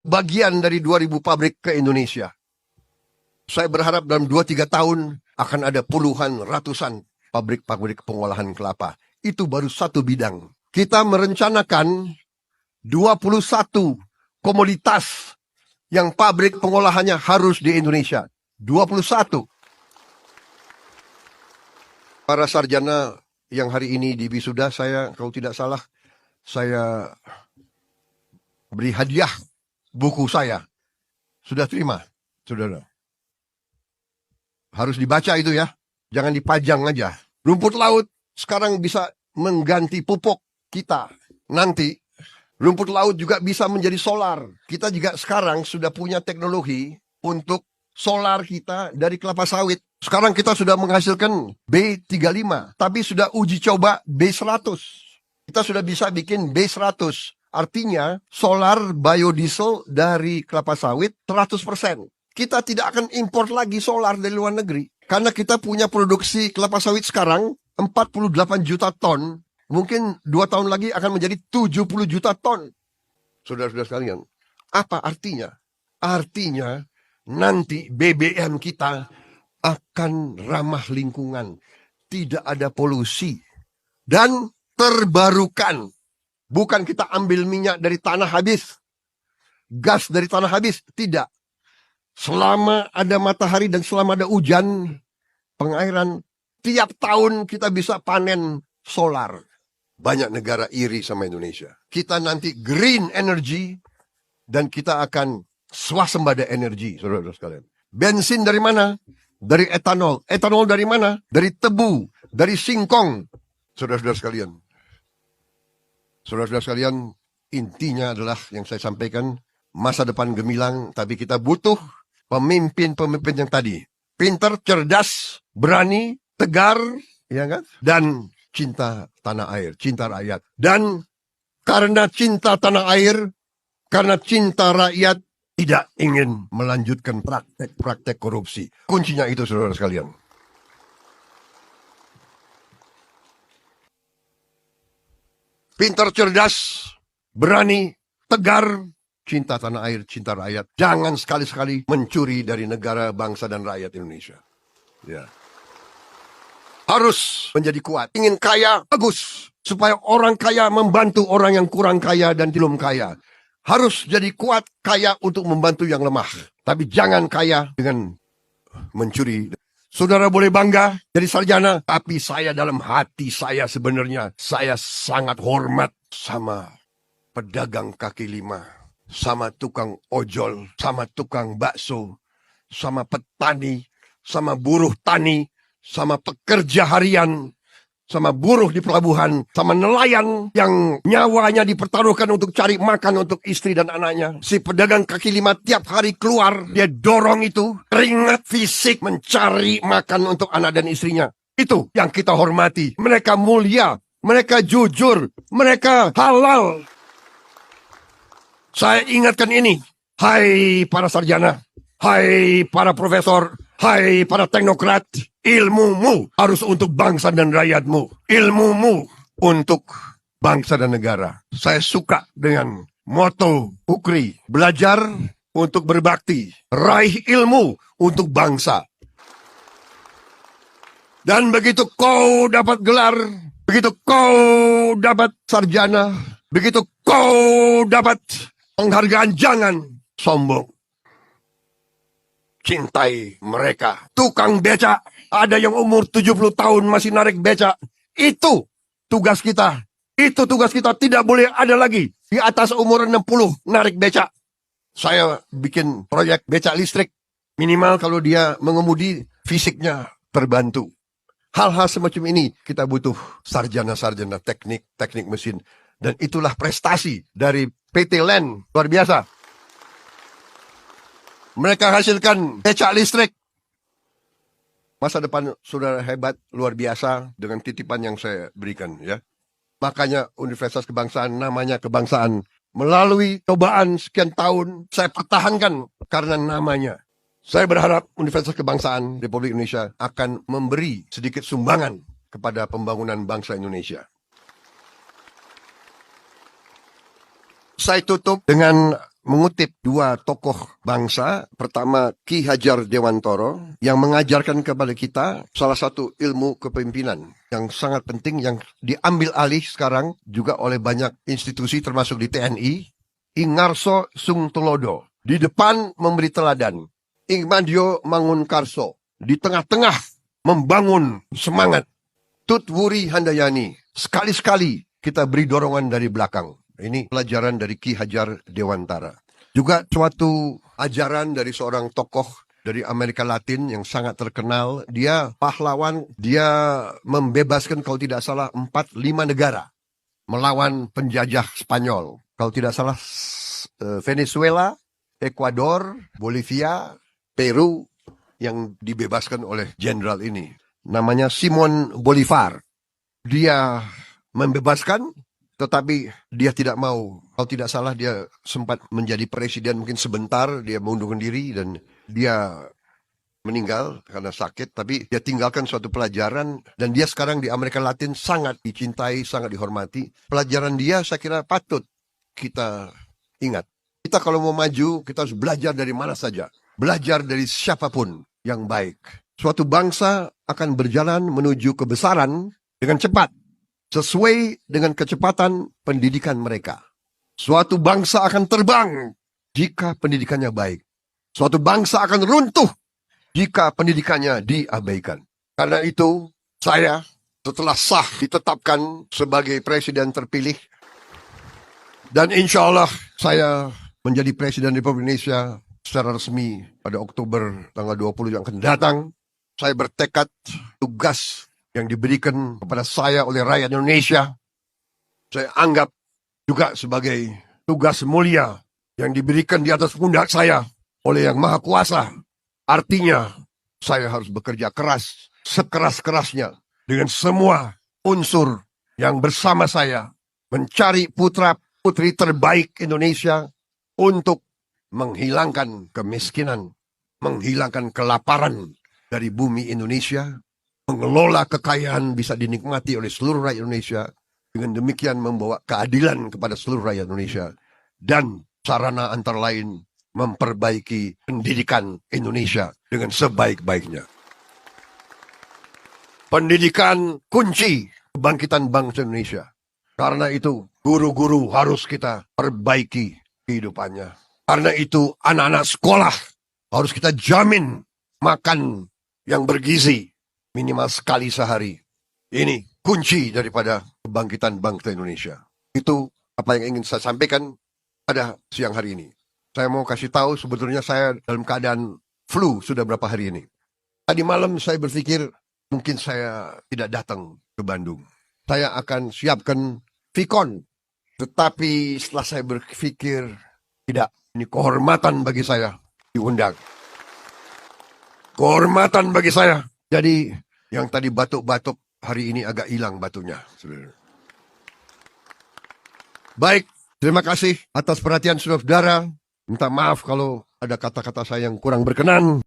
bagian dari 2.000 pabrik ke Indonesia. Saya berharap dalam 2-3 tahun akan ada puluhan, ratusan pabrik-pabrik pengolahan kelapa. Itu baru satu bidang. Kita merencanakan 21 komoditas yang pabrik pengolahannya harus di Indonesia. 21. Para sarjana yang hari ini di wisuda, saya kalau tidak salah, saya beri hadiah buku saya. Sudah terima, saudara. Harus dibaca itu ya, jangan dipajang aja. Rumput laut sekarang bisa mengganti pupuk kita. Nanti rumput laut juga bisa menjadi solar. Kita juga sekarang sudah punya teknologi untuk solar kita dari kelapa sawit. Sekarang kita sudah menghasilkan B35, tapi sudah uji coba B100. Kita sudah bisa bikin B100. Artinya solar biodiesel dari kelapa sawit 100%. Kita tidak akan import lagi solar dari luar negeri. Karena kita punya produksi kelapa sawit sekarang 48 juta ton. Mungkin 2 tahun lagi akan menjadi 70 juta ton. Saudara-saudara sekalian, apa artinya? Artinya nanti BBM kita akan ramah lingkungan. Tidak ada polusi. Dan terbarukan. Bukan kita ambil minyak dari tanah habis. Gas dari tanah habis. Tidak. Selama ada matahari dan selama ada hujan, pengairan, tiap tahun kita bisa panen solar. Banyak negara iri sama Indonesia. Kita nanti green energy dan kita akan swasembada energi, saudara-saudara sekalian. Bensin dari mana? Dari etanol. Etanol dari mana? Dari tebu, dari singkong. Saudara-saudara sekalian. Saudara-saudara sekalian, intinya adalah yang saya sampaikan, masa depan gemilang, tapi kita butuh pemimpin-pemimpin yang tadi. Pintar, cerdas, berani, tegar, ya kan? Dan cinta tanah air, cinta rakyat. Dan karena cinta tanah air, karena cinta rakyat, tidak ingin melanjutkan praktek-praktek korupsi. Kuncinya itu, saudara sekalian. Pintar, cerdas, berani, tegar, cinta tanah air, cinta rakyat. Jangan sekali-sekali mencuri dari negara, bangsa, dan rakyat Indonesia. Ya. Harus menjadi kuat. Ingin kaya, bagus. Supaya orang kaya membantu orang yang kurang kaya dan belum kaya. Harus jadi kuat, kaya untuk membantu yang lemah. Tapi jangan kaya dengan mencuri. Saudara boleh bangga jadi sarjana. Tapi saya dalam hati saya sebenarnya, saya sangat hormat sama pedagang kaki lima. Sama tukang ojol, sama tukang bakso, sama petani, sama buruh tani, sama pekerja harian, sama buruh di pelabuhan, sama nelayan yang nyawanya dipertaruhkan untuk cari makan untuk istri dan anaknya. Si pedagang kaki lima tiap hari keluar, dia dorong itu, keringat fisik mencari makan untuk anak dan istrinya. Itu yang kita hormati. Mereka mulia, mereka jujur, mereka halal. Saya ingatkan ini, hai para sarjana, hai para profesor, hai para teknokrat, ilmumu harus untuk bangsa dan rakyatmu. Ilmumu untuk bangsa dan negara. Saya suka dengan moto UKRI, belajar untuk berbakti, raih ilmu untuk bangsa. Dan begitu kau dapat gelar, begitu kau dapat sarjana, begitu kau dapat penghargaan, jangan sombong. Cintai mereka. Tukang becak, ada yang umur 70 tahun masih narik becak. Itu tugas kita. Itu tugas kita, tidak boleh ada lagi di atas umur 60 narik becak. Saya bikin proyek becak listrik. Minimal kalau dia mengemudi, fisiknya terbantu. Hal-hal semacam ini kita butuh sarjana-sarjana teknik mesin. Dan itulah prestasi dari PT LEN, luar biasa. Mereka hasilkan becak listrik. Masa depan saudara hebat, luar biasa dengan titipan yang saya berikan, ya. Makanya Universitas Kebangsaan namanya kebangsaan. Melalui cobaan sekian tahun, saya pertahankan karena namanya. Saya berharap Universitas Kebangsaan Republik Indonesia akan memberi sedikit sumbangan kepada pembangunan bangsa Indonesia. Saya tutup dengan mengutip dua tokoh bangsa. Pertama, Ki Hajar Dewantara yang mengajarkan kepada kita salah satu ilmu kepemimpinan yang sangat penting yang diambil alih sekarang juga oleh banyak institusi termasuk di TNI. Ingarso Sung Tulodo di depan memberi teladan. Ingmadio Mangunkarso di tengah-tengah membangun semangat. Tutwuri Handayani sekali-sekali kita beri dorongan dari belakang. Ini pelajaran dari Ki Hajar Dewantara. Juga suatu ajaran dari seorang tokoh dari Amerika Latin yang sangat terkenal. Dia pahlawan, dia membebaskan kalau tidak salah 4-5 negara melawan penjajah Spanyol. Kalau tidak salah Venezuela, Ekuador, Bolivia, Peru yang dibebaskan oleh jenderal ini. Namanya Simon Bolivar. Dia membebaskan, tetapi dia tidak mau. Kalau tidak salah dia sempat menjadi presiden mungkin sebentar, dia mengundurkan diri dan dia meninggal karena sakit. Tapi dia tinggalkan suatu pelajaran dan dia sekarang di Amerika Latin sangat dicintai, sangat dihormati. Pelajaran dia saya kira patut kita ingat. Kita kalau mau maju, kita harus belajar dari mana saja. Belajar dari siapapun yang baik. Suatu bangsa akan berjalan menuju kebesaran dengan cepat. Sesuai dengan kecepatan pendidikan mereka. Suatu bangsa akan terbang jika pendidikannya baik. Suatu bangsa akan runtuh jika pendidikannya diabaikan. Karena itu, saya setelah sah ditetapkan sebagai presiden terpilih, dan insya Allah saya menjadi presiden Republik Indonesia secara resmi pada Oktober tanggal 20 yang akan datang. Saya bertekad tugas yang diberikan kepada saya oleh rakyat Indonesia, saya anggap juga sebagai tugas mulia yang diberikan di atas pundak saya oleh Yang Maha Kuasa. Artinya, saya harus bekerja keras, sekeras-kerasnya, dengan semua unsur yang bersama saya, mencari putra-putri terbaik Indonesia untuk menghilangkan kemiskinan, menghilangkan kelaparan dari bumi Indonesia, mengelola kekayaan bisa dinikmati oleh seluruh rakyat Indonesia, dengan demikian membawa keadilan kepada seluruh rakyat Indonesia, dan sarana antara lain memperbaiki pendidikan Indonesia dengan sebaik-baiknya. Pendidikan kunci kebangkitan bangsa Indonesia. Karena itu guru-guru harus kita perbaiki kehidupannya. Karena itu anak-anak sekolah harus kita jamin makan yang bergizi minimal sekali sehari. Ini kunci daripada kebangkitan bangsa Indonesia. Itu apa yang ingin saya sampaikan pada siang hari ini. Saya mau kasih tahu sebetulnya saya dalam keadaan flu sudah berapa hari ini. Tadi malam saya berpikir mungkin saya tidak datang ke Bandung. Saya akan siapkan Vicon. Tetapi setelah saya berpikir, tidak. Ini kehormatan bagi saya diundang. Kehormatan bagi saya. Jadi yang tadi batuk-batuk hari ini agak hilang batunya. Baik, terima kasih atas perhatian saudara-saudara. Minta maaf kalau ada kata-kata saya yang kurang berkenan.